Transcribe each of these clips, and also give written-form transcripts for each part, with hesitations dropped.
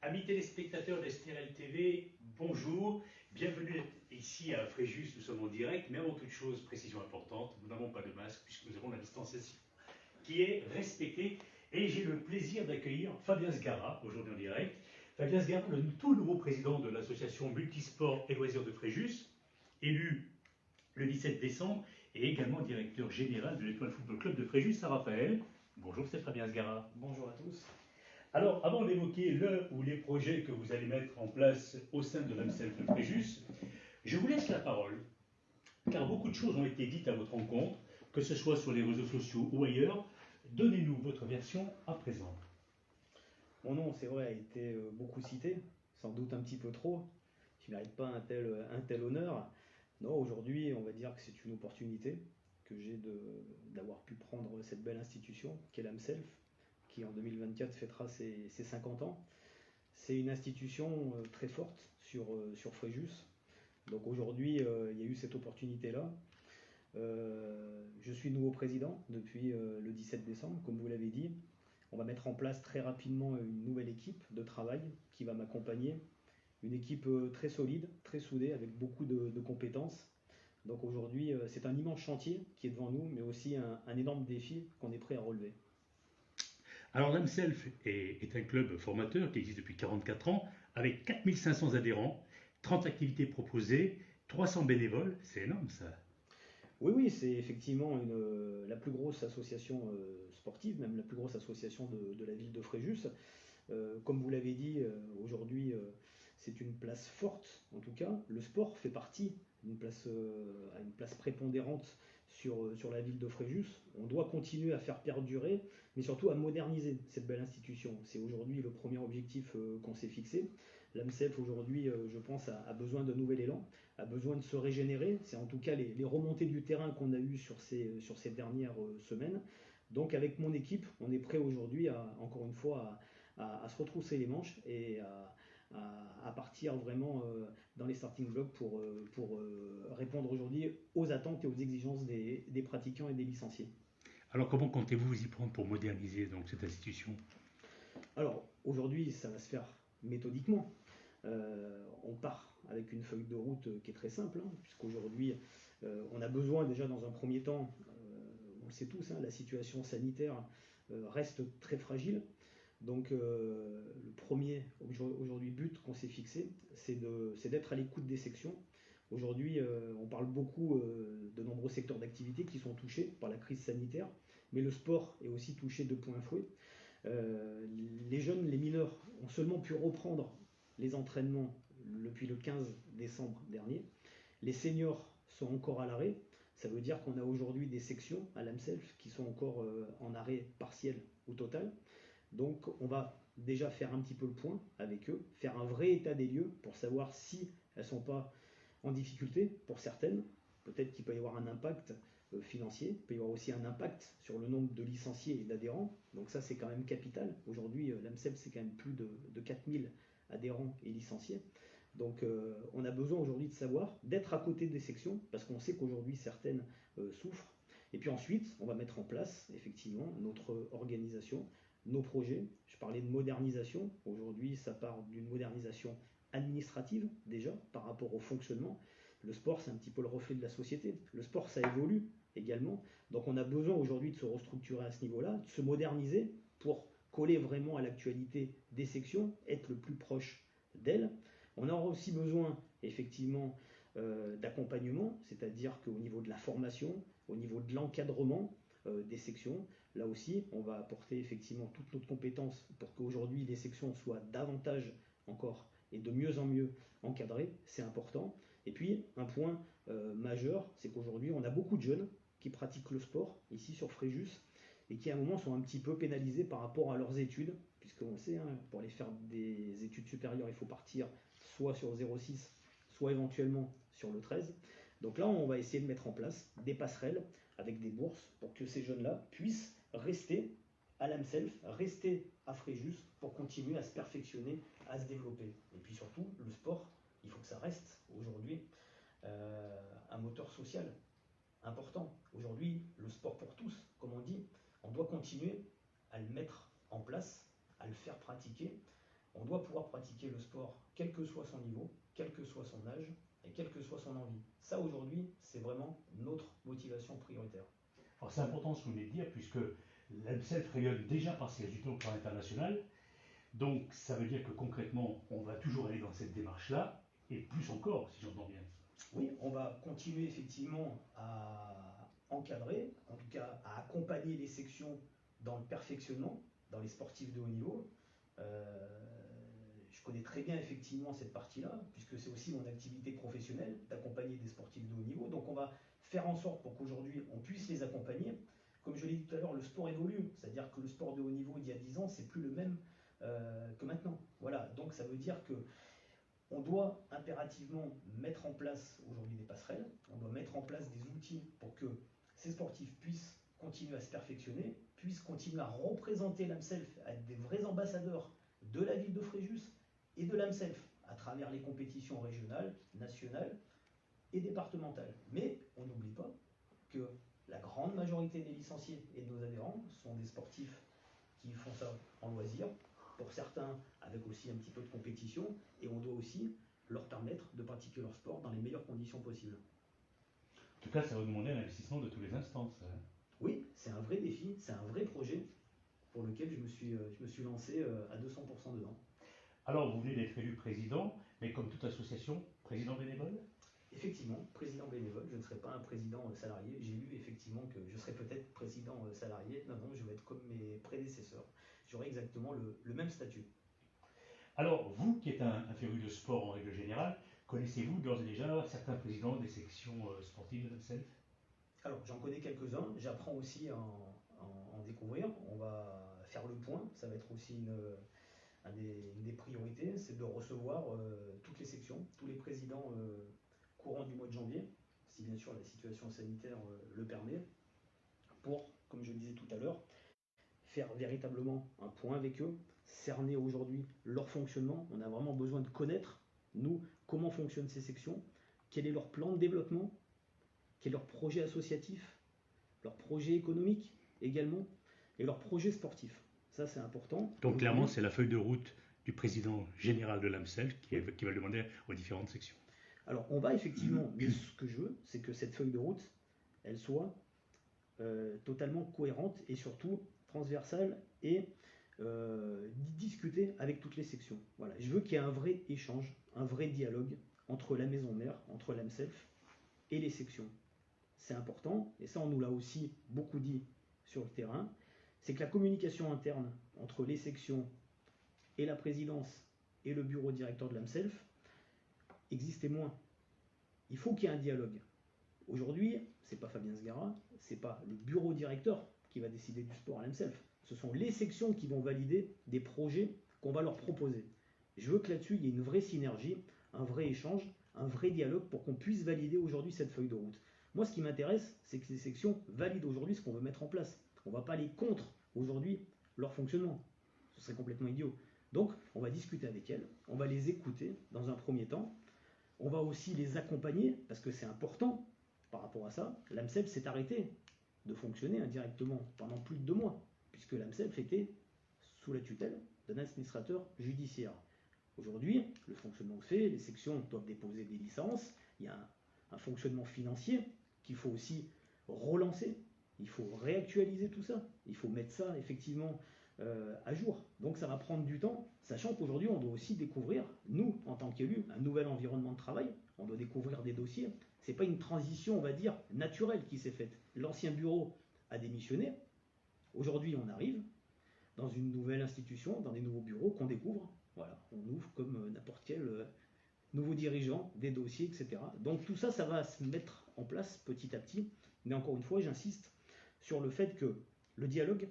Amis téléspectateurs d'STRL TV, bonjour, bienvenue ici à Fréjus, nous sommes en direct, mais avant toute chose, précision importante, nous n'avons pas de masque puisque nous avons la distanciation qui est respectée et j'ai le plaisir d'accueillir Fabien Sgara aujourd'hui en direct. Fabien Sgara, le tout nouveau président de l'association Multisport et Loisirs de Fréjus, élu le 17 décembre et également directeur général de l'Étoile Football Club de Fréjus à Raphaël. Bonjour, c'est Fabien Sgara. Bonjour à tous. Alors, avant d'évoquer le ou les projets que vous allez mettre en place au sein de l'AMSELF de Fréjus, je vous laisse la parole, car beaucoup de choses ont été dites à votre rencontre, que ce soit sur les réseaux sociaux ou ailleurs. Donnez-nous votre version à présent. Mon nom, c'est vrai, a été beaucoup cité, sans doute un petit peu trop. Je ne mérite pas un tel honneur. Non, aujourd'hui, on va dire que c'est une opportunité que j'ai d'avoir pu prendre cette belle institution qu'est l'AMSELF, qui en 2024 fêtera ses 50 ans. C'est une institution très forte sur Fréjus. Donc aujourd'hui, il y a eu cette opportunité-là. Je suis nouveau président depuis le 17 décembre, comme vous l'avez dit. On va mettre en place très rapidement une nouvelle équipe de travail qui va m'accompagner. Une équipe très solide, très soudée, avec beaucoup de compétences. Donc aujourd'hui, c'est un immense chantier qui est devant nous, mais aussi un énorme défi qu'on est prêt à relever. Alors, l'AMSELF est un club formateur qui existe depuis 44 ans, avec 4500 adhérents, 30 activités proposées, 300 bénévoles, c'est énorme ça. Oui, c'est effectivement la plus grosse association sportive, même la plus grosse association de la ville de Fréjus. Comme vous l'avez dit, aujourd'hui, c'est une place forte, en tout cas. Le sport fait partie à une place prépondérante sur la ville de Fréjus. On doit continuer à faire perdurer, mais surtout à moderniser cette belle institution. C'est aujourd'hui le premier objectif qu'on s'est fixé. L'AMSEF aujourd'hui, je pense, a besoin d'un nouvel élan, a besoin de se régénérer. C'est en tout cas les remontées du terrain qu'on a eues sur ces dernières semaines. Donc avec mon équipe, on est prêt aujourd'hui, encore une fois, à se retrousser les manches et à partir vraiment dans les starting blocks pour répondre aujourd'hui aux attentes et aux exigences des pratiquants et des licenciés. Alors, comment comptez-vous vous y prendre pour moderniser donc, cette institution? Alors aujourd'hui, ça va se faire méthodiquement. On part avec une feuille de route qui est très simple, hein, puisqu'aujourd'hui, on a besoin déjà dans un premier temps, on le sait tous, hein, la situation sanitaire reste très fragile. Donc le premier aujourd'hui but qu'on s'est fixé, c'est d'être à l'écoute des sections. Aujourd'hui, on parle beaucoup de nombreux secteurs d'activité qui sont touchés par la crise sanitaire, mais le sport est aussi touché de plein fouet. Les jeunes, les mineurs ont seulement pu reprendre les entraînements depuis le 15 décembre dernier. Les seniors sont encore à l'arrêt. Ça veut dire qu'on a aujourd'hui des sections à l'AMSELF qui sont encore en arrêt partiel ou total. Donc on va déjà faire un petit peu le point avec eux, faire un vrai état des lieux pour savoir si elles ne sont pas en difficulté pour certaines. Peut-être qu'il peut y avoir un impact financier, il peut y avoir aussi un impact sur le nombre de licenciés et d'adhérents. Donc ça c'est quand même capital. Aujourd'hui l'AMSEP c'est quand même plus de 4000 adhérents et licenciés. Donc on a besoin aujourd'hui de savoir, d'être à côté des sections, parce qu'on sait qu'aujourd'hui certaines souffrent. Et puis ensuite, on va mettre en place effectivement notre organisation, nos projets. Je parlais de modernisation. Aujourd'hui, ça part d'une modernisation administrative déjà par rapport au fonctionnement. Le sport, c'est un petit peu le reflet de la société. Le sport, ça évolue également. Donc on a besoin aujourd'hui de se restructurer à ce niveau-là, de se moderniser pour coller vraiment à l'actualité des sections, être le plus proche d'elles. On aura aussi besoin effectivement d'accompagnement, c'est-à-dire qu'au niveau de la formation, au niveau de l'encadrement des sections, là aussi on va apporter effectivement toutes nos compétences pour qu'aujourd'hui les sections soient davantage encore et de mieux en mieux encadrées, c'est important. Et puis un point majeur, c'est qu'aujourd'hui on a beaucoup de jeunes qui pratiquent le sport ici sur Fréjus et qui à un moment sont un petit peu pénalisés par rapport à leurs études, puisqu'on le sait, hein, pour aller faire des études supérieures, il faut partir soit sur 0,6, soit éventuellement sur le 13. Donc là, on va essayer de mettre en place des passerelles avec des bourses pour que ces jeunes-là puissent rester à l'AMSELF, rester à Fréjus pour continuer à se perfectionner, à se développer. Et puis surtout, le sport, il faut que ça reste aujourd'hui un moteur social important. Aujourd'hui, le sport pour tous, comme on dit, on doit continuer à le mettre en place, à le faire pratiquer. On doit pouvoir pratiquer le sport, quel que soit son niveau, quel que soit son âge et quelle que soit son envie. Ça, aujourd'hui, c'est vraiment notre motivation prioritaire. Alors c'est important ce que vous venez de dire, puisque l'AMSELF rayonne déjà par ses résultats au plan international. Donc ça veut dire que concrètement, on va toujours aller dans cette démarche-là, et plus encore, si j'entends bien. Oui, on va continuer effectivement à encadrer, en tout cas à accompagner les sections dans le perfectionnement, dans les sportifs de haut niveau. Je connais très bien effectivement cette partie-là, puisque c'est aussi mon activité professionnelle d'accompagner des sportifs de haut niveau. Donc on va faire en sorte pour qu'aujourd'hui on puisse les accompagner. Comme je l'ai dit tout à l'heure, le sport évolue, c'est-à-dire que le sport de haut niveau d'il y a 10 ans, c'est plus le même que maintenant. Voilà, donc ça veut dire que on doit impérativement mettre en place aujourd'hui des passerelles, on doit mettre en place des outils pour que ces sportifs puissent continuer à se perfectionner, puissent continuer à représenter l'AMSELF, à être des vrais ambassadeurs de la ville de Fréjus et de l'AMSELF à travers les compétitions régionales, nationales et départementales. Mais on n'oublie pas que la grande majorité des licenciés et de nos adhérents sont des sportifs qui font ça en loisir, pour certains avec aussi un petit peu de compétition, et on doit aussi leur permettre de pratiquer leur sport dans les meilleures conditions possibles. En tout cas, ça va demander un investissement de tous les instants. Ça. Oui, c'est un vrai défi, c'est un vrai projet pour lequel je me suis lancé à 200% dedans. Alors, vous venez d'être élu président, mais comme toute association, président bénévole? Effectivement, président bénévole, je ne serai pas un président salarié. J'ai lu effectivement que je serais peut-être président salarié. Non, non, je vais être comme mes prédécesseurs. J'aurai exactement le même statut. Alors, vous qui êtes un féru de sport en règle générale, connaissez-vous d'ores et déjà certains présidents des sections sportives de l'AMSELF? Alors, j'en connais quelques-uns. J'apprends aussi à en découvrir. On va faire le point. Ça va être aussi une des priorités, c'est de recevoir toutes les sections, tous les présidents courant du mois de janvier, si bien sûr la situation sanitaire le permet, pour, comme je le disais tout à l'heure, faire véritablement un point avec eux, cerner aujourd'hui leur fonctionnement. On a vraiment besoin de connaître, nous, comment fonctionnent ces sections, quel est leur plan de développement, quel est leur projet associatif, leur projet économique également, et leur projet sportif. Ça, c'est important. Donc, clairement, c'est la feuille de route du président général de l'AMSELF qui va le demander aux différentes sections. Alors, on va effectivement, mais ce que je veux, c'est que cette feuille de route, elle soit totalement cohérente et surtout transversale et discutée avec toutes les sections. Voilà. Je veux qu'il y ait un vrai échange, un vrai dialogue entre la maison mère, entre l'AMSELF et les sections. C'est important, et ça on nous l'a aussi beaucoup dit sur le terrain, c'est que la communication interne entre les sections et la présidence et le bureau directeur de l'AMSELF existait moins. Il faut qu'il y ait un dialogue. Aujourd'hui, c'est pas Fabien Sgara, c'est pas le bureau directeur qui va décider du sport à l'AMSELF. Ce sont les sections qui vont valider des projets qu'on va leur proposer. Je veux que là-dessus, il y ait une vraie synergie, un vrai échange, un vrai dialogue pour qu'on puisse valider aujourd'hui cette feuille de route. Moi, ce qui m'intéresse, c'est que les sections valident aujourd'hui ce qu'on veut mettre en place. On ne va pas aller contre aujourd'hui leur fonctionnement. Ce serait complètement idiot. Donc, on va discuter avec elles, on va les écouter dans un premier temps. On va aussi les accompagner, parce que c'est important par rapport à ça. L'AMSELF s'est arrêté de fonctionner indirectement pendant plus de 2 mois, puisque l'AMSELF était sous la tutelle d'un administrateur judiciaire. Aujourd'hui, le fonctionnement se fait, les sections doivent déposer des licences, il y a un fonctionnement financier qu'il faut aussi relancer, il faut réactualiser tout ça, il faut mettre ça effectivement à jour. Donc ça va prendre du temps, sachant qu'aujourd'hui on doit aussi découvrir, nous en tant qu'élus, un nouvel environnement de travail, on doit découvrir des dossiers. C'est pas une transition, on va dire, naturelle qui s'est faite. L'ancien bureau a démissionné, aujourd'hui on arrive dans une nouvelle institution, dans des nouveaux bureaux qu'on découvre. Voilà, on ouvre comme n'importe quel nouveau dirigeant, des dossiers, etc. Donc tout ça, ça va se mettre en place petit à petit. Mais encore une fois, j'insiste sur le fait que le dialogue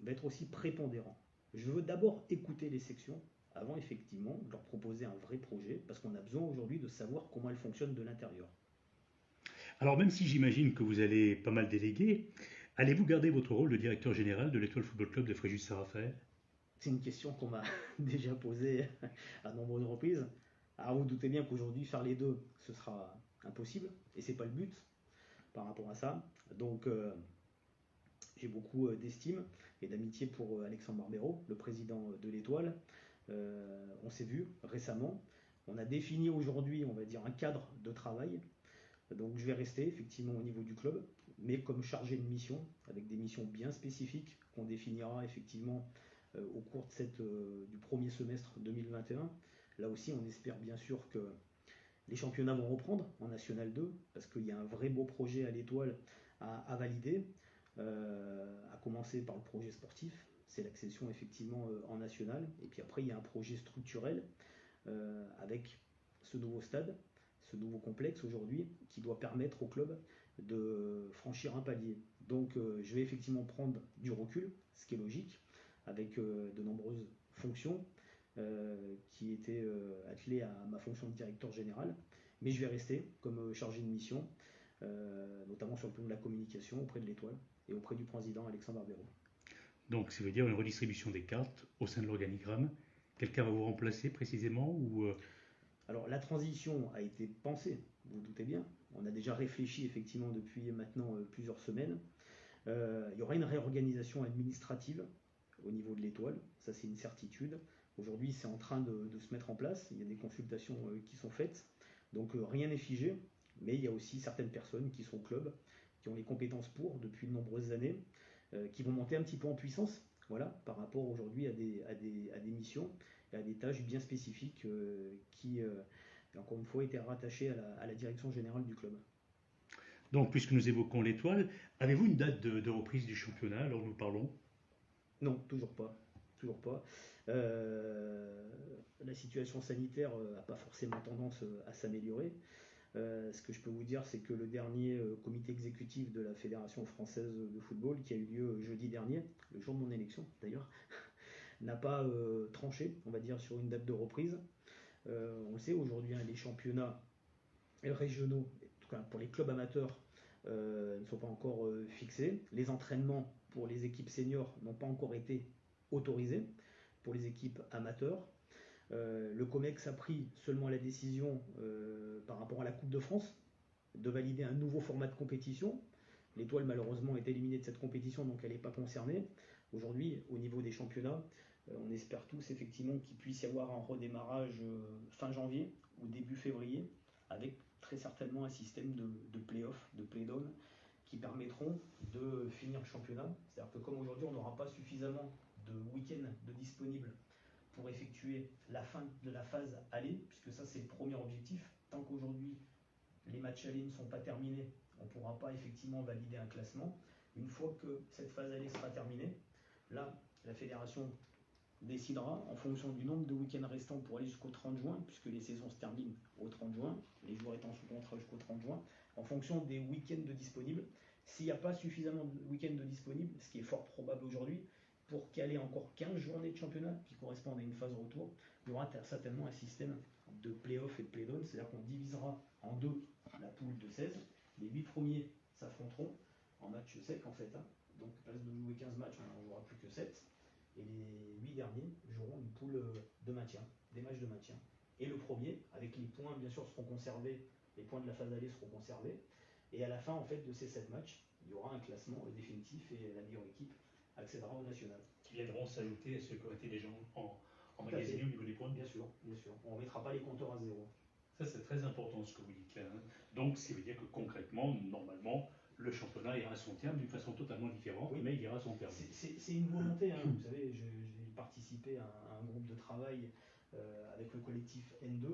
va être aussi prépondérant. Je veux d'abord écouter les sections avant effectivement de leur proposer un vrai projet, parce qu'on a besoin aujourd'hui de savoir comment elles fonctionnent de l'intérieur. Alors même si j'imagine que vous allez pas mal déléguer, allez-vous garder votre rôle de directeur général de l'Étoile Football Club de Fréjus-Saint-Raphaël? C'est une question qu'on m'a déjà posée à de nombreuses reprises. Alors vous doutez bien qu'aujourd'hui faire les deux, ce sera impossible, et c'est pas le but par rapport à ça. Donc j'ai beaucoup d'estime et d'amitié pour Alexandre Barbero, le président de l'Étoile. On s'est vu récemment. On a défini aujourd'hui, on va dire, un cadre de travail. Donc je vais rester effectivement au niveau du club, mais comme chargé de mission, avec des missions bien spécifiques qu'on définira effectivement au cours du premier semestre 2021. Là aussi, on espère bien sûr que les championnats vont reprendre en National 2, parce qu'il y a un vrai beau projet à l'Étoile à valider, à commencer par le projet sportif, c'est l'accession effectivement en National, et puis après il y a un projet structurel avec ce nouveau stade, ce nouveau complexe aujourd'hui, qui doit permettre au club de franchir un palier. Donc je vais effectivement prendre du recul, ce qui est logique, avec de nombreuses fonctions qui étaient attelées à ma fonction de directeur général, mais je vais rester comme chargé de mission, notamment sur le plan de la communication auprès de l'Étoile et auprès du président Alexandre Barbero. Donc ça veut dire une redistribution des cartes au sein de l'organigramme. Quelqu'un va vous remplacer précisément ou Alors la transition a été pensée, vous vous doutez bien. On a déjà réfléchi effectivement depuis maintenant plusieurs semaines. Il y aura une réorganisation administrative au niveau de l'Étoile, ça c'est une certitude. Aujourd'hui c'est en train de se mettre en place, il y a des consultations qui sont faites, donc rien n'est figé, mais il y a aussi certaines personnes qui sont au club, qui ont les compétences pour depuis de nombreuses années, qui vont monter un petit peu en puissance, voilà, par rapport aujourd'hui à des missions et à des tâches bien spécifiques qui, encore une fois, étaient rattachées à la direction générale du club. donc puisque nous évoquons l'Étoile, avez-vous une date de reprise du championnat alors nous parlons? Non, toujours pas. Toujours pas. La situation sanitaire n'a pas forcément tendance à s'améliorer. Ce que je peux vous dire, c'est que le dernier comité exécutif de la Fédération française de football, qui a eu lieu jeudi dernier, le jour de mon élection d'ailleurs, n'a pas tranché, on va dire, sur une date de reprise. On le sait aujourd'hui, hein, les championnats régionaux, en tout cas pour les clubs amateurs, ne sont pas encore fixés. Les entraînements pour les équipes seniors n'ont pas encore été autorisés pour les équipes amateurs. Le COMEX a pris seulement la décision par rapport à la Coupe de France de valider un nouveau format de compétition. L'Étoile malheureusement est éliminée de cette compétition, donc elle n'est pas concernée. Aujourd'hui, au niveau des championnats, on espère tous effectivement qu'il puisse y avoir un redémarrage fin janvier ou début février, avec très certainement un système de play-off, de play-down, qui permettront de finir le championnat. C'est-à-dire que comme aujourd'hui on n'aura pas suffisamment de week-ends de disponibles pour effectuer la fin de la phase aller, puisque ça c'est le premier objectif. Tant qu'aujourd'hui les matchs allés ne sont pas terminés, on ne pourra pas effectivement valider un classement. Une fois que cette phase aller sera terminée, là la fédération décidera en fonction du nombre de week-ends restants pour aller jusqu'au 30 juin, puisque les saisons se terminent au 30 juin, les joueurs étant sous contrat jusqu'au 30 juin, en fonction des week-ends de disponibles. S'il n'y a pas suffisamment de week-ends de disponibles, ce qui est fort probable aujourd'hui, pour caler encore 15 journées de championnat qui correspondent à une phase retour, il y aura certainement un système de play-off et de play-down, c'est-à-dire qu'on divisera en deux la poule de 16. Les 8 premiers s'affronteront en match sec en fait, hein. Donc à place de jouer 15 matchs, on n'en jouera plus que 7. Et les 8 derniers joueront une poule de maintien, des matchs de maintien. Et le premier, avec les points bien sûr seront conservés, les points de la phase aller seront conservés. Et à la fin en fait de ces 7 matchs, il y aura un classement définitif et la meilleure équipe accédera au national. Qui viendront s'ajouter à ceux qui ont été déjà emmagasinés au niveau des points. Bien sûr, bien sûr. On ne mettra pas les compteurs à zéro. Ça c'est très important ce que vous dites là, hein. Donc ça veut dire que concrètement, normalement, le championnat ira à son terme d'une façon totalement différente, oui, mais il ira à son terme. C'est une volonté, hein. Vous savez, j'ai participé à un groupe de travail avec le collectif N2.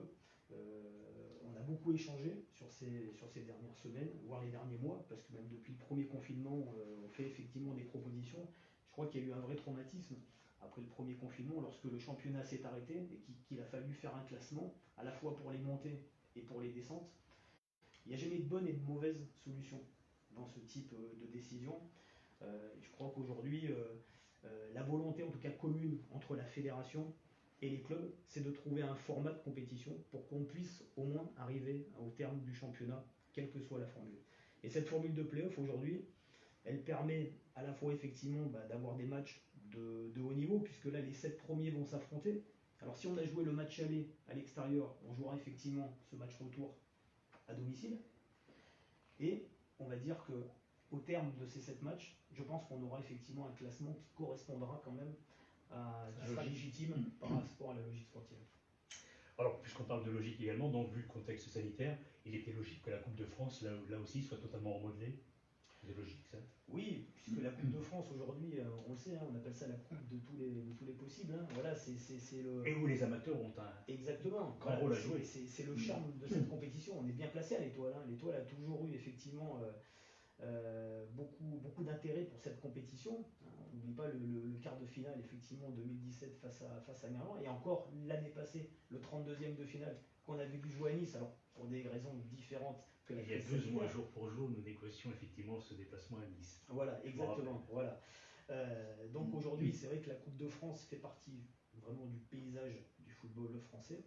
On a beaucoup échangé sur ces dernières semaines, voire les derniers mois, parce que même depuis le premier confinement, on fait effectivement des propositions. Je crois qu'il y a eu un vrai traumatisme après le premier confinement, lorsque le championnat s'est arrêté et qu'il a fallu faire un classement, à la fois pour les montées et pour les descentes. Il n'y a jamais de bonne et de mauvaise solution dans ce type de décision. Je crois qu'aujourd'hui, la volonté en tout cas commune entre la fédération et les clubs, c'est de trouver un format de compétition pour qu'on puisse au moins arriver au terme du championnat, quelle que soit la formule. Et cette formule de play-off aujourd'hui, elle permet à la fois effectivement d'avoir des matchs de haut niveau, puisque là les 7 premiers vont s'affronter. Alors si on a joué le match aller à l'extérieur, on jouera effectivement ce match retour à domicile. Et on va dire que au terme de ces 7 matchs, je pense qu'on aura effectivement un classement qui correspondra quand même qui sera légitime par rapport à la logique puisqu'on parle de logique également, donc vu le contexte sanitaire, il était logique que la Coupe de France, là aussi, soit totalement remodelée. C'est logique, ça. Oui, puisque la Coupe de France aujourd'hui, on le sait, hein, on appelle ça la Coupe de tous les possibles. Hein. Voilà, c'est le. Et où les amateurs ont un Exactement. grand rôle à jouer. C'est le charme de cette compétition. On est bien placé à l'Étoile. Hein. L'Étoile a toujours eu effectivement beaucoup d'intérêt pour cette compétition. On n'oublie pas le quart de finale effectivement en 2017 face à Mirland. Et encore l'année passée, le 32e de finale qu'on avait vu jouer à Nice. Alors pour des raisons différentes. Il y a 12 mois, jour pour jour, nous négocions effectivement ce déplacement à Nice. Voilà, exactement. Voilà. Donc aujourd'hui, c'est vrai que la Coupe de France fait partie vraiment du paysage du football français.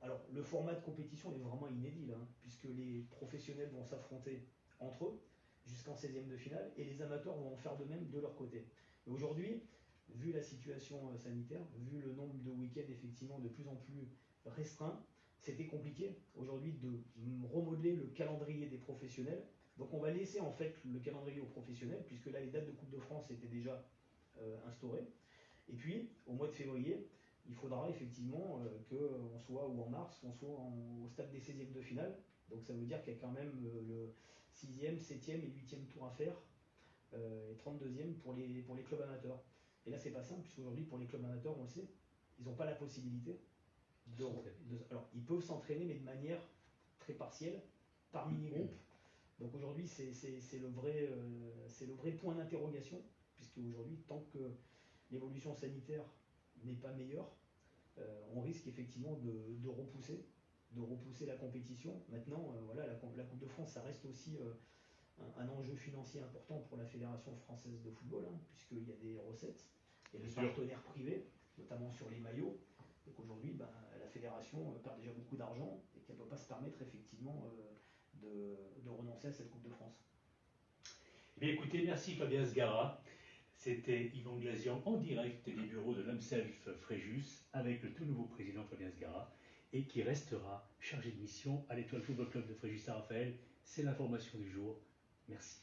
Alors le format de compétition est vraiment inédit, là, hein, puisque les professionnels vont s'affronter entre eux jusqu'en 16e de finale et les amateurs vont en faire de même de leur côté. Et aujourd'hui, vu la situation sanitaire, vu le nombre de week-ends effectivement de plus en plus restreint, c'était compliqué aujourd'hui de remodeler le calendrier des professionnels. Donc on va laisser en fait le calendrier aux professionnels, puisque là les dates de Coupe de France étaient déjà instaurées. Et puis au mois de février, il faudra effectivement qu'on soit, ou en mars, qu'on soit au stade des 16e de finale. Donc ça veut dire qu'il y a quand même le 6e, 7e et 8e tour à faire, et 32e pour les clubs amateurs. Et là c'est pas simple, puisqu'aujourd'hui pour les clubs amateurs, on le sait, ils n'ont pas la possibilité alors, ils peuvent s'entraîner, mais de manière très partielle, par mini-groupe. Donc aujourd'hui, c'est le vrai point d'interrogation, puisque aujourd'hui, tant que l'évolution sanitaire n'est pas meilleure, on risque effectivement de repousser la compétition. Maintenant, voilà, la Coupe de France, ça reste aussi un enjeu financier important pour la Fédération française de football, hein, puisqu'il y a des recettes et des partenaires privés, notamment sur les maillots. Donc aujourd'hui, la fédération perd déjà beaucoup d'argent et qu'elle ne peut pas se permettre effectivement de renoncer à cette Coupe de France. Eh bien écoutez, merci Fabien Sgara. C'était Yvan Glazian en direct des bureaux de l'AMSELF Fréjus avec le tout nouveau président Fabien Sgara et qui restera chargé de mission à l'Étoile Football Club de Fréjus-Saint-Raphaël. C'est l'information du jour. Merci.